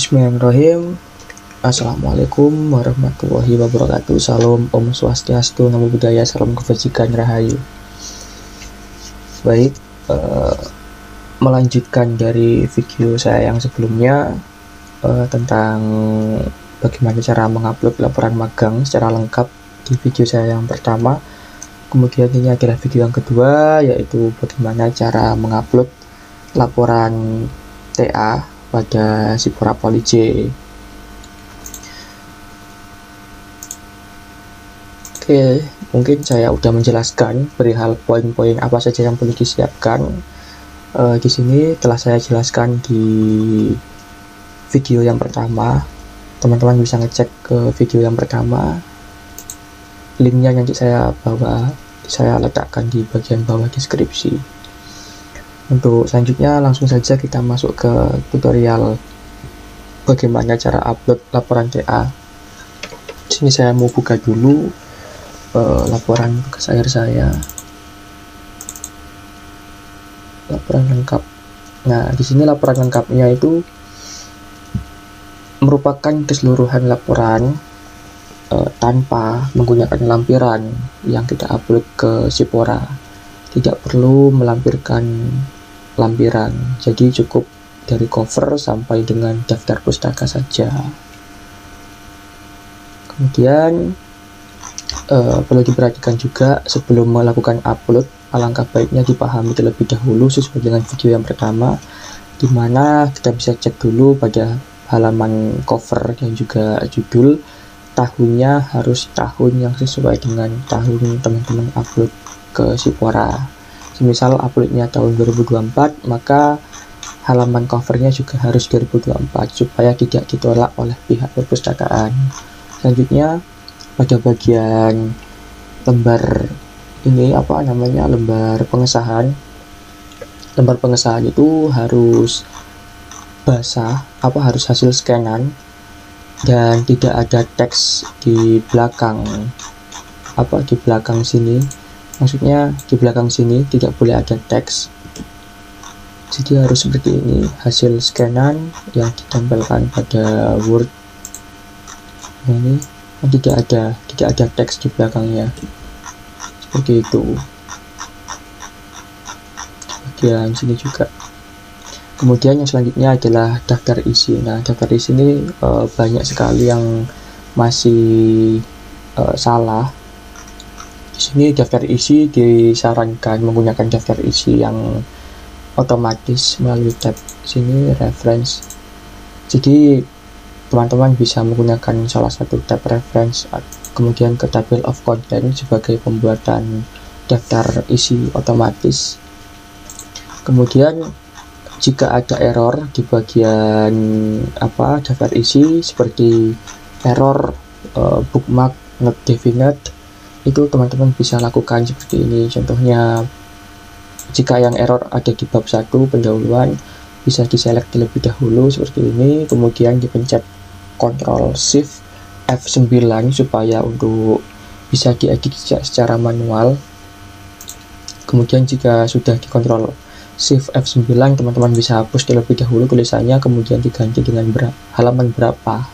Bismillahirrahmanirrahim. Assalamualaikum warahmatullahi wabarakatuh. Salam Om Swastiastu, Namo Buddhaya, salam kebajikan, rahayu. Baik, melanjutkan dari video saya yang sebelumnya tentang bagaimana cara mengupload laporan magang secara lengkap di video saya yang pertama. Kemudian ini adalah video yang kedua, yaitu bagaimana cara mengupload laporan TA pada Sipora Poli J. Oke, mungkin saya udah menjelaskan perihal poin-poin apa saja yang perlu disiapkan. Di sini telah saya jelaskan di video yang pertama. Teman-teman bisa ngecek ke video yang pertama. Linknya nanti saya letakkan di bagian bawah deskripsi. Untuk selanjutnya langsung saja kita masuk ke tutorial bagaimana cara upload laporan TA. Di sini saya mau buka dulu laporan tugas akhir saya, laporan lengkap. Nah, di sini laporan lengkapnya itu merupakan keseluruhan laporan tanpa menggunakan lampiran yang kita upload ke Sipora. Tidak perlu melampirkan lampiran, jadi cukup dari cover sampai dengan daftar pustaka saja. Kemudian perlu diperhatikan juga sebelum melakukan upload, alangkah baiknya dipahami terlebih dahulu sesuai dengan video yang pertama, di mana kita bisa cek dulu pada halaman cover dan juga judul, tahunnya harus tahun yang sesuai dengan tahun teman-teman upload ke Sipora. Misal uploadnya tahun 2024, maka halaman covernya juga harus 2024 supaya tidak ditolak oleh pihak perpustakaan. Selanjutnya pada bagian lembar ini lembar pengesahan. Lembar pengesahan itu harus basah, harus hasil scanan dan tidak ada teks di belakang sini. Maksudnya di belakang sini tidak boleh ada teks, jadi harus seperti ini, hasil scanan yang ditempelkan pada Word. Ini tidak ada teks di belakangnya, seperti itu. Bagian sini juga. Kemudian yang selanjutnya adalah daftar isi. Nah, daftar isi ini banyak sekali yang masih salah. Di sini daftar isi disarankan menggunakan daftar isi yang otomatis melalui tab sini reference. Jadi teman-teman bisa menggunakan salah satu tab reference, kemudian ke table of content sebagai pembuatan daftar isi otomatis. Kemudian jika ada error di bagian daftar isi seperti error bookmark not definite, itu teman-teman bisa lakukan seperti ini. Contohnya jika yang error ada di bab 1 pendahuluan, bisa diselect terlebih dahulu seperti ini, kemudian dipencet Ctrl Shift F9 supaya untuk bisa diedit secara manual. Kemudian jika sudah di Ctrl Shift F9, teman-teman bisa hapus terlebih dahulu tulisannya, kemudian diganti dengan halaman berapa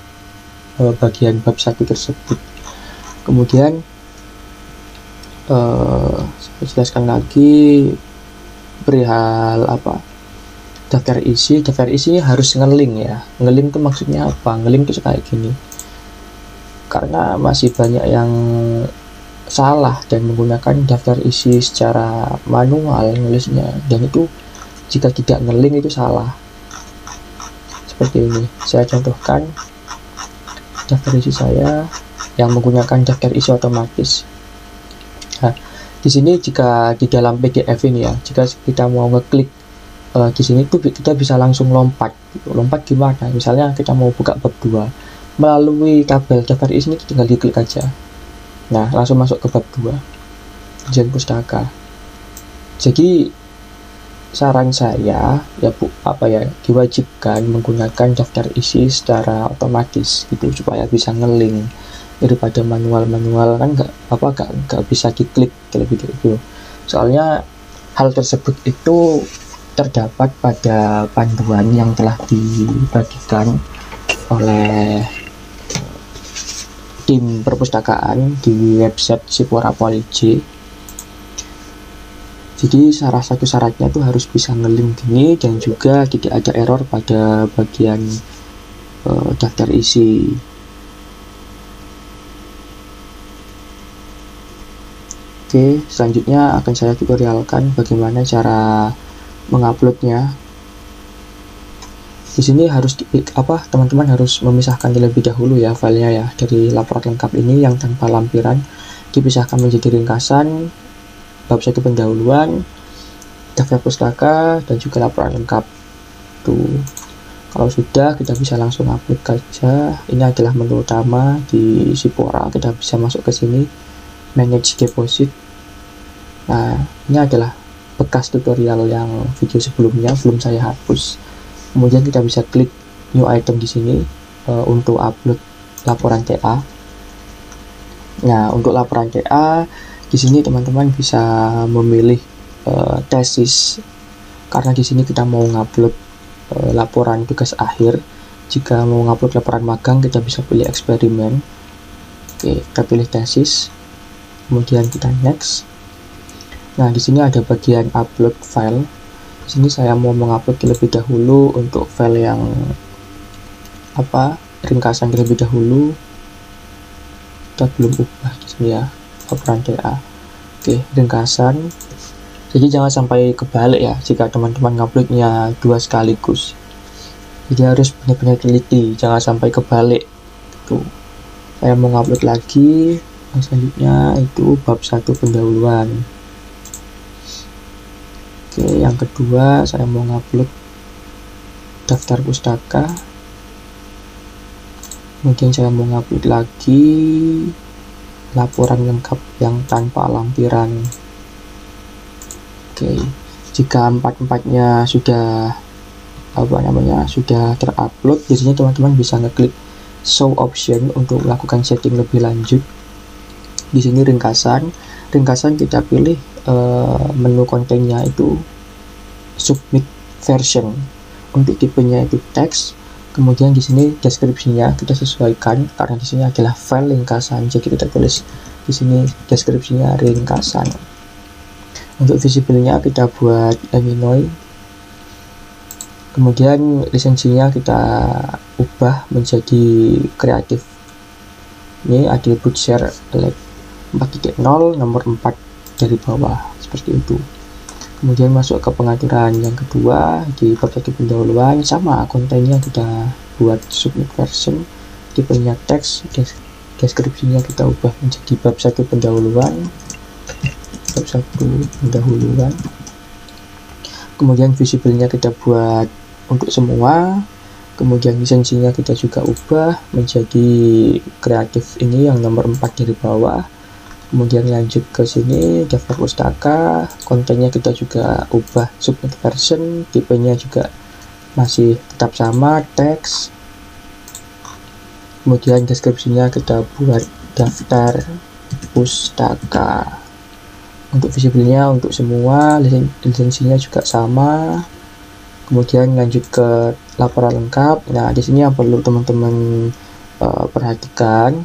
bagian bab 1 tersebut. Kemudian saya jelaskan lagi perihal daftar isi. Daftar isi harus ngelink ya. Ngelink itu maksudnya apa? Ngelink itu kayak gini, karena masih banyak yang salah dan menggunakan daftar isi secara manual nulisnya, dan itu jika tidak ngelink itu salah. Seperti ini, saya contohkan daftar isi saya yang menggunakan daftar isi otomatis. Nah, di sini jika di dalam PDF ini ya, jika kita mau ngeklik di sini tuh kita bisa langsung lompat. Lompat gimana? Misalnya kita mau buka bab 2 melalui tabel daftar isi ini, tinggal diklik aja. Nah, langsung masuk ke bab 2, ujian pustaka. Jadi saran saya ya diwajibkan menggunakan daftar isi secara otomatis gitu, supaya bisa ngelink. Daripada manual kan nggak bisa diklik terlebih dahulu. Soalnya hal tersebut itu terdapat pada panduan yang telah dibagikan oleh tim perpustakaan di website Sipora Poli J. Jadi salah satu syaratnya tuh harus bisa ngelink gini dan juga tidak ada error pada bagian daftar isi. Oke, selanjutnya akan saya tutorialkan bagaimana cara menguploadnya. Di sini harus teman-teman harus memisahkan terlebih dahulu ya filenya ya, dari laporan lengkap ini yang tanpa lampiran dipisahkan menjadi ringkasan, bab 1 pendahuluan, daftar pustaka, dan juga laporan lengkap. Tuh, kalau sudah kita bisa langsung upload saja. Ini adalah menu utama di Sipora, kita bisa masuk ke sini, manage deposit. Nah, ini adalah bekas tutorial yang video sebelumnya, belum saya hapus. Kemudian kita bisa klik new item di sini untuk upload laporan TA. Nah, untuk laporan TA di sini teman-teman bisa memilih tesis, karena di sini kita mau ngupload laporan tugas akhir. Jika mau ngupload laporan magang, kita bisa pilih eksperimen. Oke, kita pilih tesis, kemudian kita next. Nah, di sini ada bagian upload file. Di sini saya mau mengupload terlebih dahulu untuk file yang ringkasan terlebih dahulu. Kita belum ubah di sini ya, laporan TA. Oke, ringkasan. Jadi jangan sampai kebalik ya jika teman-teman nguploadnya 2 sekaligus. Jadi harus benar-benar teliti, jangan sampai kebalik. Tuh, saya mau ngupload lagi. Selanjutnya itu bab 1 pendahuluan. Oke, yang kedua saya mau ngupload daftar pustaka. Kemudian saya mau ngupload lagi laporan lengkap yang tanpa lampiran. Oke, jika empat-empatnya sudah sudah terupload, biasanya teman-teman bisa ngeklik show option untuk melakukan setting lebih lanjut. Di sini ringkasan kita pilih menu kontennya itu submit version, untuk tipenya itu teks. Kemudian di sini deskripsinya kita sesuaikan, karena di sini adalah file ringkasan, jadi kita tulis di sini deskripsinya ringkasan. Untuk visible-nya kita buat Illinois. Kemudian lisensinya kita ubah menjadi kreatif. Ini attribute share 4.0 nomor 4 dari bawah, seperti itu. Kemudian masuk ke pengaturan yang kedua di bab 1 pendahuluan, sama kontennya kita buat submit version, tipenya teks, deskripsinya kita ubah menjadi bab 1 pendahuluan. Kemudian visible-nya kita buat untuk semua. Kemudian lisensinya kita juga ubah menjadi kreatif, ini yang nomor 4 dari bawah. Kemudian lanjut ke sini daftar pustaka, kontennya kita juga ubah submit version, tipenya juga masih tetap sama, teks. Kemudian deskripsinya kita buat daftar pustaka. Untuk visible-nya untuk semua, lisensinya juga sama. Kemudian lanjut ke laporan lengkap. Nah, di sini yang perlu teman-teman perhatikan,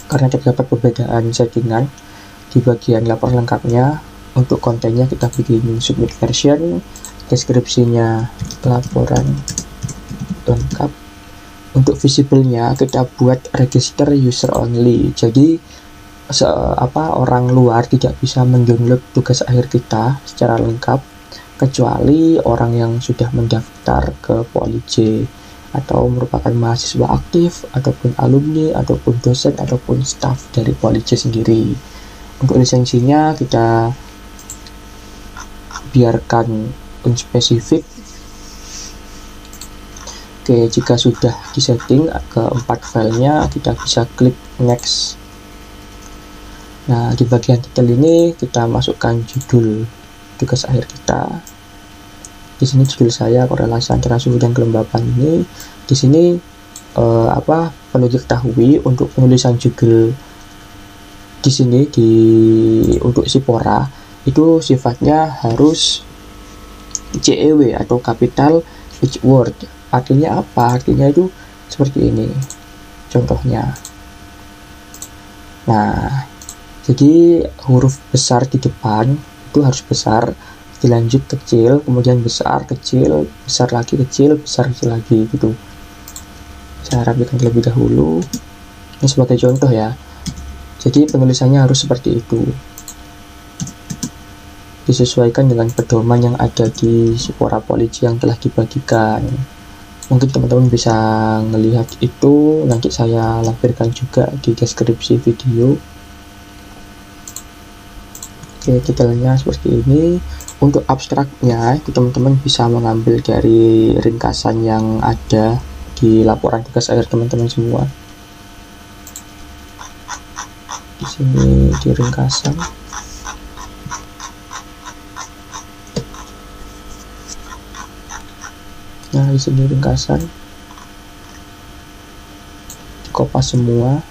karena terdapat perbedaan settingan di bagian laporan lengkapnya. Untuk kontennya kita bikin submit version, deskripsinya laporan lengkap. Untuk visible-nya kita buat register user only, jadi orang luar tidak bisa mendownload tugas akhir kita secara lengkap, kecuali orang yang sudah mendaftar ke Poli J atau merupakan mahasiswa aktif, ataupun alumni, ataupun dosen, ataupun staff dari Poli J sendiri. Untuk lisensinya kita biarkan unspecific. Oke, jika sudah disetting ke 4 filenya, kita bisa klik next. Nah, di bagian titel ini kita masukkan judul tugas akhir kita. Di sini judul saya korelasi antara suhu dan kelembapan ini. Di sini perlu diketahui untuk penulisan judul di sini untuk Sipora itu sifatnya harus CEW atau capital each word. Artinya apa? Artinya itu seperti ini contohnya. Nah, jadi huruf besar di depan itu harus besar, dilanjut kecil, kemudian besar, kecil, besar lagi, kecil, besar, kecil lagi gitu. Saya rapikan terlebih dahulu. Ini sebagai contoh ya. Jadi penulisannya harus seperti itu. Disesuaikan dengan pedoman yang ada di Sipora Poliji yang telah dibagikan. Mungkin teman-teman bisa melihat itu, nanti saya lampirkan juga di deskripsi video. Oke, detailnya seperti ini. Untuk abstraknya, itu teman-teman bisa mengambil dari ringkasan yang ada di laporan tugas akhir teman-teman semua. Di sini di ringkasan. Nah, di sini ringkasan. Dikopas semua.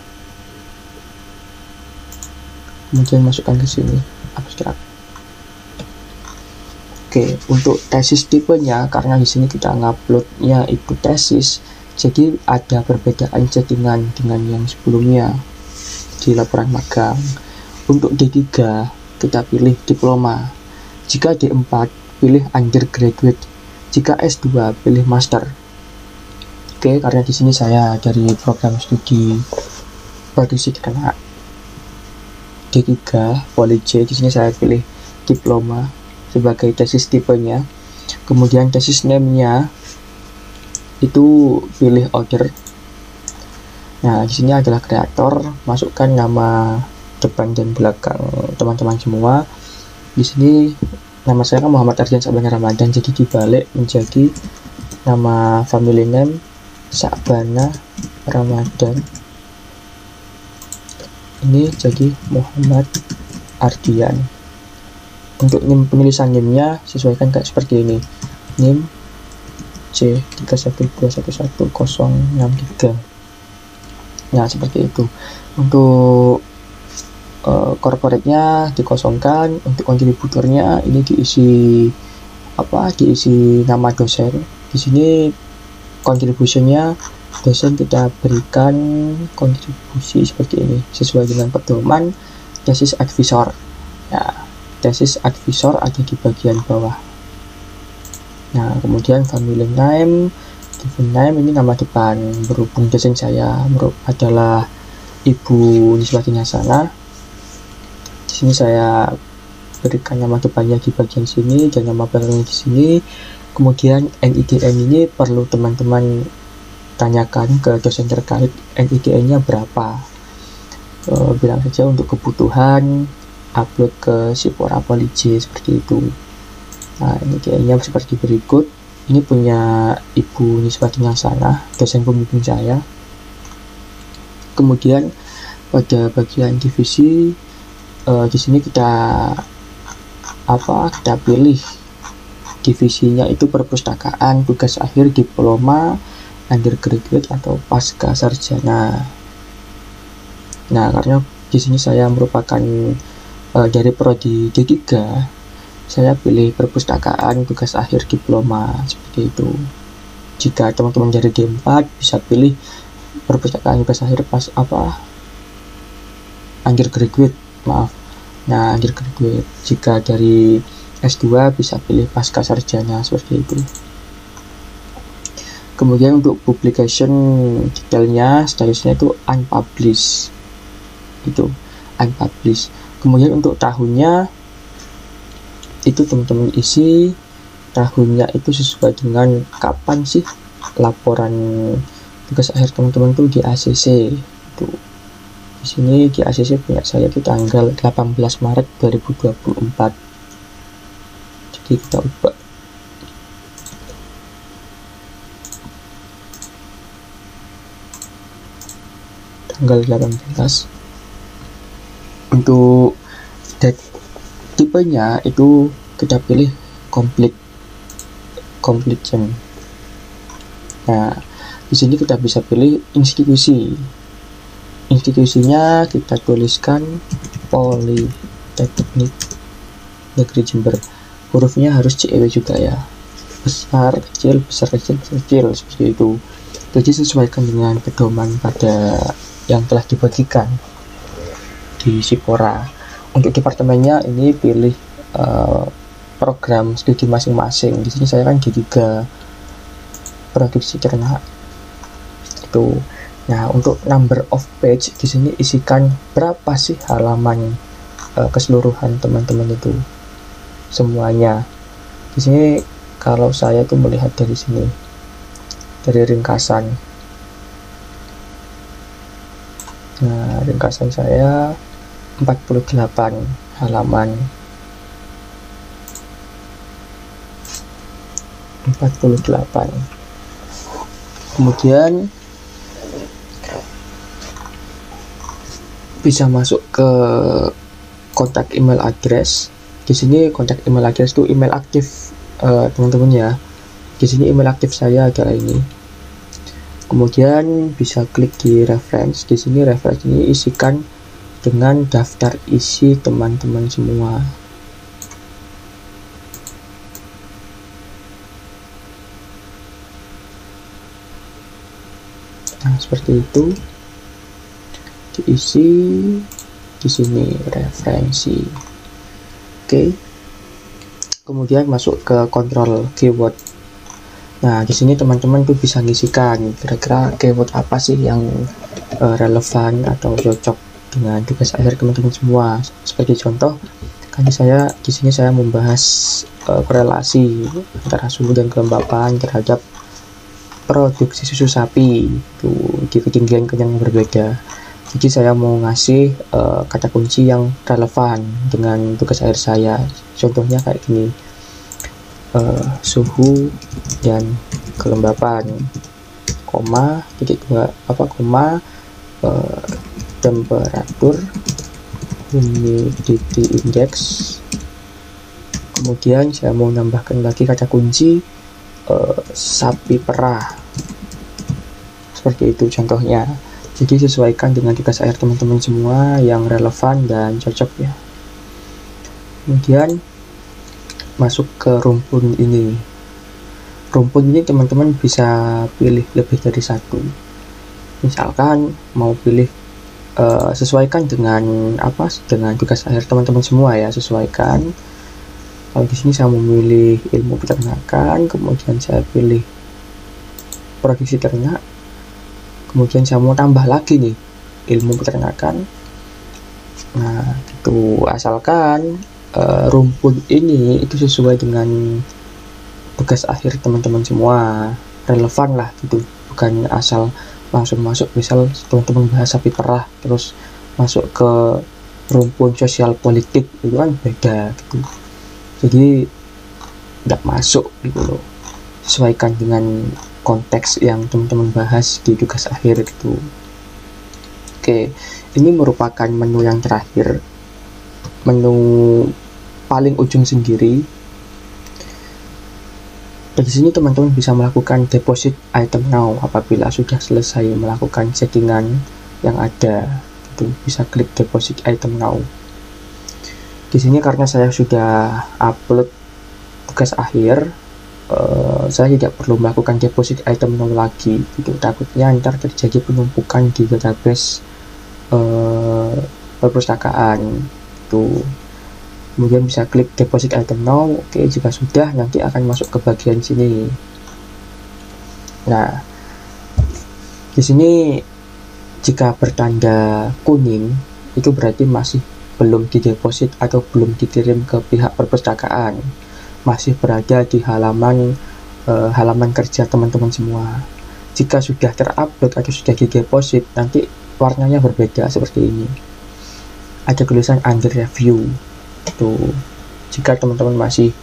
Kemudian masukkan ke sini abstrak. Oke, untuk tesis tipenya, karena di sini kita nguploadnya itu tesis, jadi ada perbedaan settingan dengan yang sebelumnya di laporan magang. Untuk D3 kita pilih diploma, jika D4 pilih undergraduate, jika S2 pilih master. Oke, karena di sini saya dari program studi produksi ternak D3 Poliji, di sini saya pilih diploma sebagai tesis tipenya. Kemudian tesis name-nya itu pilih order. Nah, di sini adalah kreator, masukkan nama depan dan belakang teman-teman semua. Di sini nama saya kan Muhammad Ardian Sabana Ramadan, jadi dibalik menjadi nama family name Sabana Ramadan. Ini jadi Muhammad Ardian. Untuk penulisan NIM-nya sesuaikan kayak seperti ini. NIM C31211063. Nah, seperti itu. Untuk corporate-nya dikosongkan. Untuk kontributornya ini diisi diisi nama dosen. Di sini contribution-nya dosen kita berikan kontribusi seperti ini sesuai dengan pedoman tesis advisor. Nah, tesis advisor ada di bagian bawah. Nah, kemudian family name, given name ini nama depan, berhubung dosen saya adalah Ibu Niswatin Hasanah. Di sini saya berikan nama depannya di bagian sini dan nama belakangnya di sini. Kemudian NIDN ini perlu teman-teman tanyakan ke dosen terkait NIDN-nya berapa. Bilang saja untuk kebutuhan upload ke Sipora Poliji seperti itu. Nah, NIDN-nya seperti berikut. Ini punya Ibu Niswatin Hasanah, dosen pembimbing saya. Kemudian pada bagian divisi di sini kita pilih divisinya itu perpustakaan, tugas akhir, diploma, undergraduate atau pasca sarjana. Nah, karena di sini saya merupakan dari prodi D3, saya pilih perpustakaan, tugas akhir, diploma seperti itu. Jika teman-teman dari D4 bisa pilih perpustakaan, tugas akhir undergraduate, Nah, undergraduate. Jika dari S2 bisa pilih pasca sarjana seperti itu. Kemudian untuk publication detailnya statusnya itu unpublished. Itu unpublished. Kemudian untuk tahunnya itu teman-teman isi tahunnya itu sesuai dengan kapan sih laporan tugas akhir teman-teman tuh di ACC itu. Di sini di ACC punya saya itu tanggal 18 Maret 2024. Jadi kita ubah tanggal 18. Untuk tipenya itu kita pilih completion. Nah, di sini kita bisa pilih institusi. Institusinya kita tuliskan Politeknik Negeri Jember. Hurufnya harus CEW juga ya. besar kecil besar kecil besar kecil seperti itu. Jadi sesuaikan dengan pedoman pada yang telah dibagikan di Sipora. Untuk departemennya ini pilih program studi masing-masing. Di sini saya kan D3 produksi ternak itu. Nah, untuk number of page di sini isikan berapa sih halaman keseluruhan teman-teman itu semuanya. Di sini kalau saya tuh melihat dari sini, dari ringkasan. Nah, ringkasan saya 48 halaman. 48. Kemudian bisa masuk ke kontak email address. Di sini kontak email address itu email aktif teman-teman ya. Di sini email aktif saya adalah ini. Kemudian bisa klik di reference. Di sini reference ini isikan dengan daftar isi teman-teman semua. Nah, seperti itu. Diisi di sini referensi. Oke. Kemudian masuk ke kontrol keyword. Nah, di sini teman-teman tuh bisa ngisikan kira-kira keyword apa sih yang relevan atau cocok dengan tugas akhir teman-teman semua. Sebagai contoh, kan di sini saya membahas korelasi antara suhu dan kelembapan terhadap produksi susu sapi itu di ketinggian yang berbeda. Jadi saya mau ngasih kata kunci yang relevan dengan tugas akhir saya. Contohnya kayak gini, suhu dan kelembapan, koma, temperatur, humidity index. Kemudian saya mau nambahkan lagi kata kunci sapi perah. Seperti itu contohnya. Jadi sesuaikan dengan tugas akhir teman-teman semua yang relevan dan cocok ya. Kemudian masuk ke rumpun ini. Rumpun ini teman-teman bisa pilih lebih dari satu. Misalkan mau pilih sesuaikan dengan dengan tugas akhir teman-teman semua ya, sesuaikan. Kalau di sini saya memilih ilmu peternakan, kemudian saya pilih produksi ternak. Kemudian saya mau tambah lagi nih ilmu peternakan. Nah, itu asalkan rumpun ini itu sesuai dengan tugas akhir teman-teman semua, relevan lah gitu, bukan asal langsung masuk. Misal teman-teman bahas sapi perah terus masuk ke rumpun sosial politik, itu kan beda gitu. Jadi nggak masuk gitu loh. Sesuaikan dengan konteks yang teman-teman bahas di tugas akhir gitu. Oke, ini merupakan menu yang terakhir, menu paling ujung sendiri. Di sini teman-teman bisa melakukan deposit item now apabila sudah selesai melakukan settingan yang ada. Itu bisa klik deposit item now. Di sini karena saya sudah upload tugas akhir, saya tidak perlu melakukan deposit item now lagi gitu. Takutnya ntar terjadi penumpukan di database perpustakaan itu. Kemudian bisa klik deposit item now. Oke, jika sudah nanti akan masuk ke bagian sini. Nah, di sini jika bertanda kuning itu berarti masih belum dideposit atau belum dikirim ke pihak perpustakaan, masih berada di halaman kerja teman-teman semua. Jika sudah terupload atau sudah dideposit, nanti warnanya berbeda seperti ini. Ada tulisan under review. Tuh, jika teman-teman masih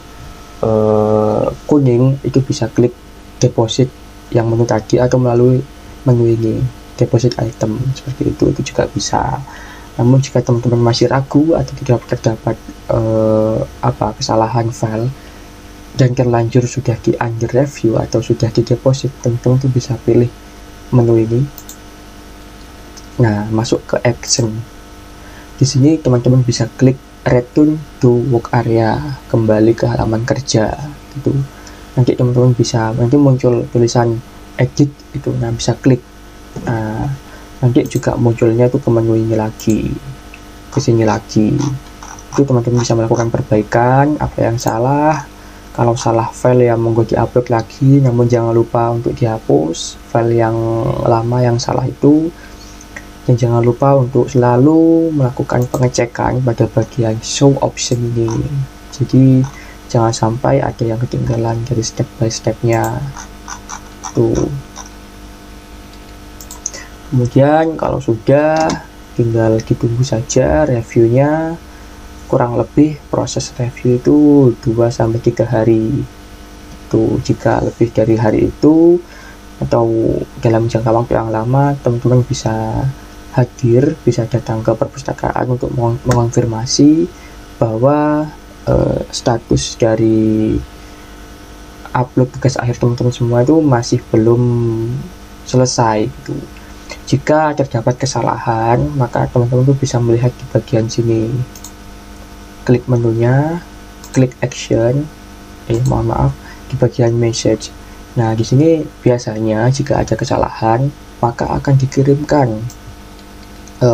kuning, itu bisa klik deposit yang menu tadi atau melalui menu ini deposit item, seperti itu juga bisa. Namun jika teman-teman masih ragu atau tidak terdapat kesalahan file dan terlanjur sudah di under review atau sudah di deposit, teman-teman tuh bisa pilih menu ini. Nah, masuk ke action. Di sini teman-teman bisa klik return to work area, kembali ke halaman kerja gitu. nanti teman-teman bisa, nanti muncul tulisan edit itu, nah bisa klik. Nah, nanti juga munculnya itu ke menu ini lagi, ke sini lagi. Itu teman-teman bisa melakukan perbaikan apa yang salah. Kalau salah file ya monggo diupload lagi, namun jangan lupa untuk dihapus file yang lama yang salah itu. Dan jangan lupa untuk selalu melakukan pengecekan pada bagian show option ini. Jadi jangan sampai ada yang ketinggalan dari step by stepnya tuh. Kemudian kalau sudah, tinggal ditunggu saja reviewnya. Kurang lebih proses review itu 2-3 hari tuh. Jika lebih dari hari itu atau dalam jangka waktu yang lama, teman-teman bisa hadir, bisa datang ke perpustakaan untuk mengonfirmasi bahwa status dari upload tugas akhir teman-teman semua itu masih belum selesai gitu. Jika terdapat kesalahan, maka teman-teman tuh bisa melihat di bagian sini, klik menunya, klik action, mohon maaf, di bagian message. Nah, di sini biasanya jika ada kesalahan, maka akan dikirimkan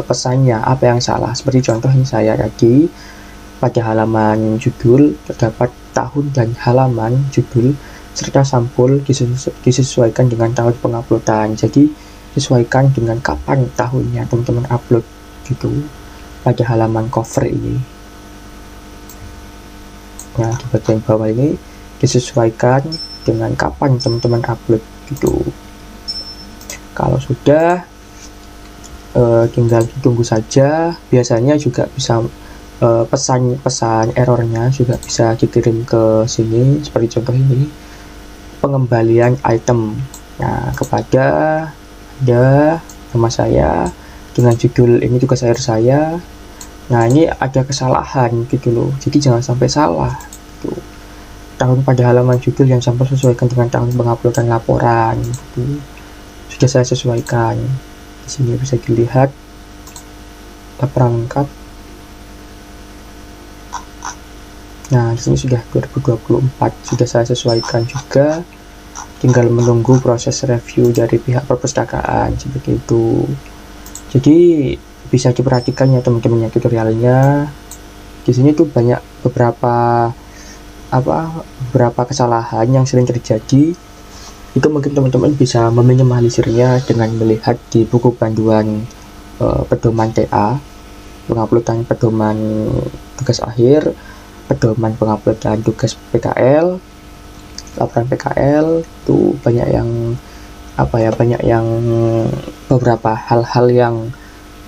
pesannya apa yang salah. Seperti contohnya saya tadi, pada halaman judul terdapat tahun dan halaman judul serta sampul disesuaikan dengan tahun penguploadan. Jadi sesuaikan dengan kapan tahunnya teman-teman upload gitu pada halaman cover ini. Nah, di bagian bawah ini disesuaikan dengan kapan teman-teman upload gitu. Kalau sudah, tinggal ditunggu saja. Biasanya juga bisa pesan errornya juga bisa dikirim ke sini, seperti contoh ini, pengembalian item. Nah, kepada nama saya dengan judul ini tugas akhir saya. Nah, ini ada kesalahan gitu loh, jadi jangan sampai salah gitu. Tahun pada halaman judul yang sampel sesuaikan dengan tahun penguploadan laporan gitu. Sudah saya sesuaikan. Di sini bisa dilihat laporan lengkap. Nah, di sini sudah 2024, sudah saya sesuaikan juga. Tinggal menunggu proses review dari pihak perpustakaan seperti itu. Jadi bisa diperhatikan ya teman-teman ya tutorialnya. Di sini tuh banyak beberapa kesalahan yang sering terjadi. Itu mungkin teman-teman bisa meminimalisirnya dengan melihat di buku panduan pedoman TA, penguploadan pedoman tugas akhir, pedoman penguploadan tugas PKL, laporan PKL. Tuh banyak yang beberapa hal-hal yang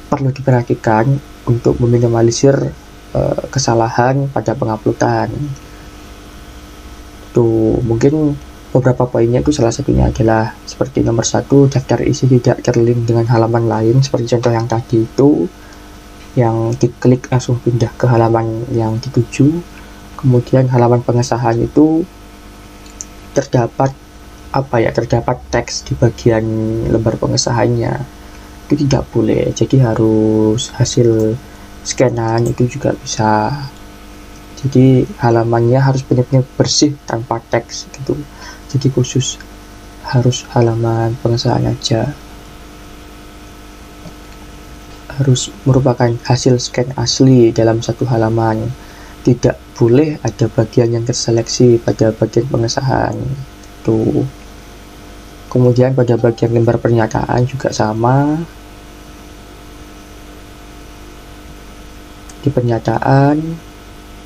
perlu diperhatikan untuk meminimalisir kesalahan pada penguploadan. Tuh mungkin beberapa poinnya itu salah satunya adalah seperti nomor 1, daftar isi tidak terlink dengan halaman lain, seperti contoh yang tadi itu, yang diklik langsung pindah ke halaman yang dituju. Kemudian halaman pengesahan itu terdapat teks di bagian lembar pengesahannya, itu tidak boleh. Jadi harus hasil scanan itu juga bisa. Jadi halamannya harus benar-benar bersih tanpa teks gitu. Jadi khusus harus halaman pengesahan aja, harus merupakan hasil scan asli dalam satu halaman. Tidak boleh ada bagian yang terseleksi pada bagian pengesahan tuh. Kemudian pada bagian lembar pernyataan juga sama. Di pernyataan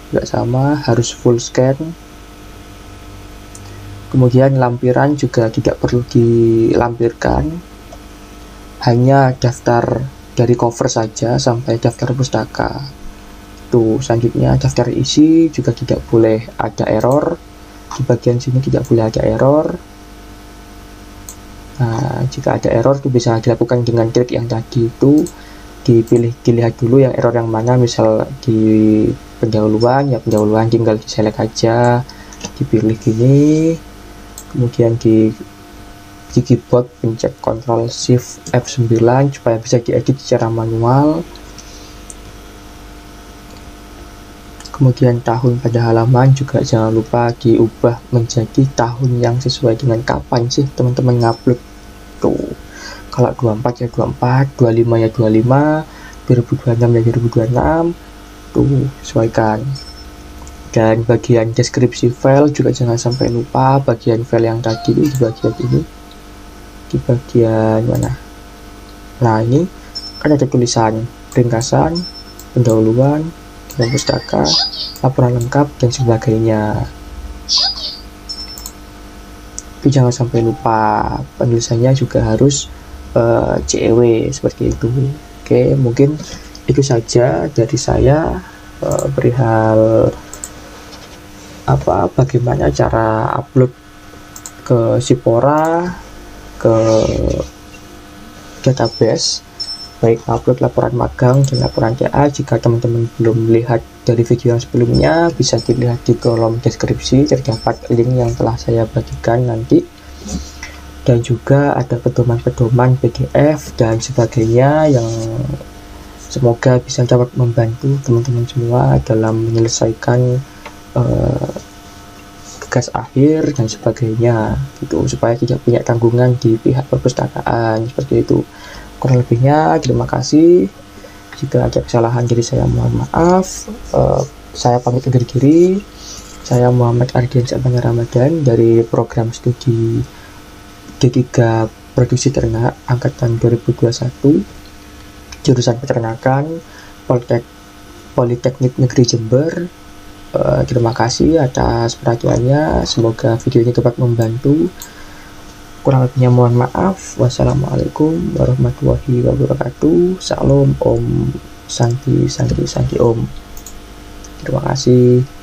juga sama, harus full scan. Kemudian lampiran juga tidak perlu dilampirkan, hanya daftar dari cover saja sampai daftar pustaka. Tuh, selanjutnya daftar isi juga tidak boleh ada error. Di bagian sini tidak boleh ada error. Nah, jika ada error itu bisa dilakukan dengan trik yang tadi itu, dilihat dulu yang error yang mana. Misal di pendahuluan, ya pendahuluan tinggal di-select aja, dipilih gini. Kemudian di keyboard pencet Ctrl Shift F9 supaya bisa diedit secara manual. Kemudian tahun pada halaman juga jangan lupa diubah menjadi tahun yang sesuai dengan kapan sih teman-teman ngupload tuh. Kalau 24 ya 24, 25 ya 25, 2026 ya 2026 tuh sesuaikan. Dan bagian deskripsi file juga jangan sampai lupa, bagian file yang tadi di bagian ini, di bagian mana, nah ini kan ada tulisan ringkasan, pendahuluan, dalam pustaka, laporan lengkap, dan sebagainya. Tapi jangan sampai lupa penulisannya juga harus CEW seperti itu. Oke, mungkin itu saja dari saya perihal bagaimana cara upload ke Sipora, ke database, baik upload laporan magang dan laporan TA. Jika teman-teman belum melihat dari video yang sebelumnya, bisa dilihat di kolom deskripsi, terdapat link yang telah saya bagikan nanti, dan juga ada pedoman-pedoman PDF dan sebagainya yang semoga bisa dapat membantu teman-teman semua dalam menyelesaikan tugas akhir dan sebagainya gitu, supaya tidak punya tanggungan di pihak perpustakaan seperti itu. Kurang lebihnya terima kasih. Jika ada kesalahan dari saya mohon maaf. Saya pamit undur diri. Saya Muhammad Ardiansyah Ramadan dari program studi D3 Produksi Ternak angkatan 2021, jurusan Peternakan, Politeknik Negeri Jember. Terima kasih atas perhatiannya. Semoga video ini dapat membantu. Kurang lebihnya mohon maaf. Wassalamualaikum warahmatullahi wabarakatuh. Salam Om. Santi Om. Terima kasih.